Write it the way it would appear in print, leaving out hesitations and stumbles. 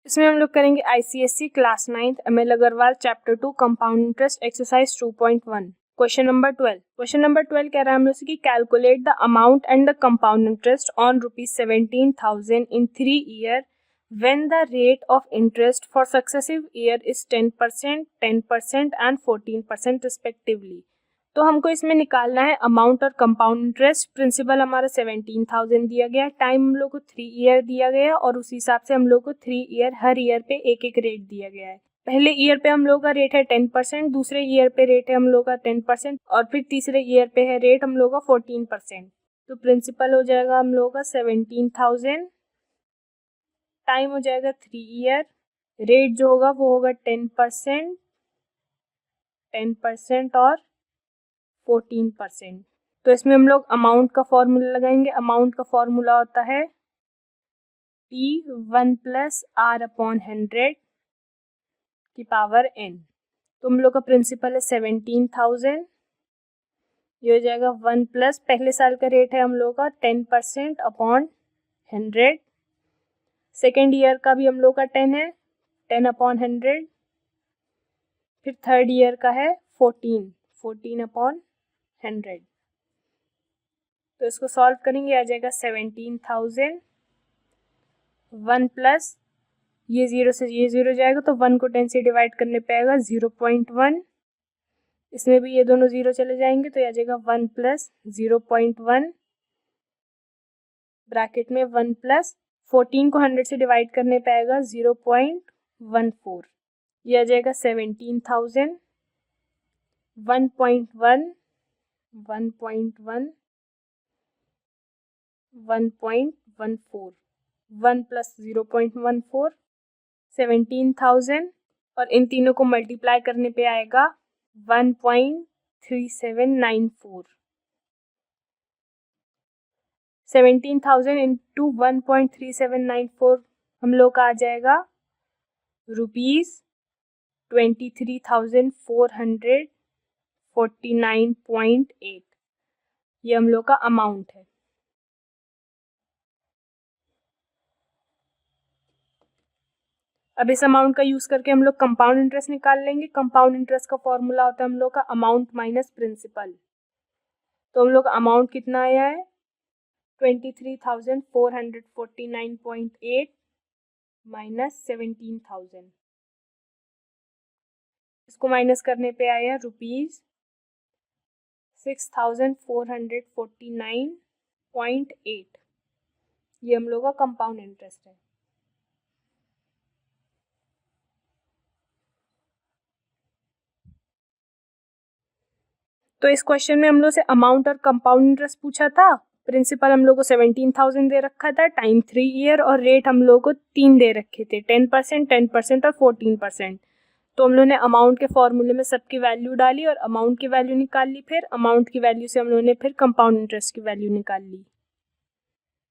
इसमें हम लोग करेंगे ICSE class 9th ML Agarwal chapter 2 compound interest exercise 2.1 question number 12 कह रहा है हम लोग से कि calculate the amount and the compound interest on ₹17,000 in 3 year when the rate of interest for successive year is 10%, 10% and 14% respectively. तो हमको इसमें निकालना है अमाउंट और कंपाउंड इंटरेस्ट। प्रिंसिपल हमारा 17,000 दिया गया, टाइम हम लोग को 3 ईयर दिया गया और उस हिसाब से हम लोग को 3 ईयर हर ईयर पे एक एक रेट दिया गया है। पहले ईयर पे हम लोग का रेट है 10%, दूसरे ईयर पे रेट है हम लोग का 10% और फिर तीसरे ईयर पे है रेट हम लोग का 14%। तो प्रिंसिपल हो जाएगा हम लोग का 17,000, टाइम हो जाएगा 3 ईयर, रेट जो होगा वो होगा 10%, 10% और 14%। तो इसमें हम लोग अमाउंट का फॉर्मूला लगाएंगे। अमाउंट का फॉर्मूला होता है P1 + R/100 की पावर n। तो हम लोग का प्रिंसिपल है 17,000, ये हो जाएगा 1 प्लस पहले साल का रेट है हम लोग का 10% अपॉन 100, सेकेंड ईयर का भी हम लोग का 10 है, 10 अपॉन 100, फिर थर्ड ईयर का है 14 अपॉन 100। तो इसको सॉल्व करेंगे, आ जाएगा 17,000, 1 प्लस ये 0 से ये 0 जाएगा तो 1 को 10 से डिवाइड करने पे आएगा 0.1, इसमें भी ये दोनों 0 चले जाएंगे तो आ जाएगा 1 प्लस 0.1 ब्रैकेट में 1 प्लस 14 को 100 से डिवाइड करने पे आएगा 0.14, ये आ जाएगा 17,000, 1.1, 1.1, 1.14, 1 प्लस 0.14, 17,000 और इन तीनों को मल्टीप्लाई करने पे आएगा 1.3794। 17,000 इंटू 1.3794 हम लोग का आ जाएगा ₹23,449.8। ये हम लोग का अमाउंट है। अब इस अमाउंट का यूज करके हम लोग कंपाउंड इंटरेस्ट निकाल लेंगे। कंपाउंड इंटरेस्ट का फॉर्मूला होता है हम लोग का अमाउंट माइनस प्रिंसिपल। तो हम लोग का अमाउंट कितना आया है 23,449.8 माइनस 17,000, इसको माइनस करने पे आया ₹6,449.8। ये हम लोग का कंपाउंड इंटरेस्ट है। तो इस क्वेश्चन में हम लोग से अमाउंट और कंपाउंड इंटरेस्ट पूछा था। प्रिंसिपल हम लोग को 17,000 दे रखा था, टाइम 3 ईयर और रेट हम लोग को 3 दे रखे थे, 10%, 10% और 14%। तो हम लोगों ने अमाउंट के फॉर्मूले में सबकी वैल्यू डाली और अमाउंट की वैल्यू निकाल ली, फिर अमाउंट की वैल्यू से हम लोगों ने फिर कंपाउंड इंटरेस्ट की वैल्यू निकाल ली।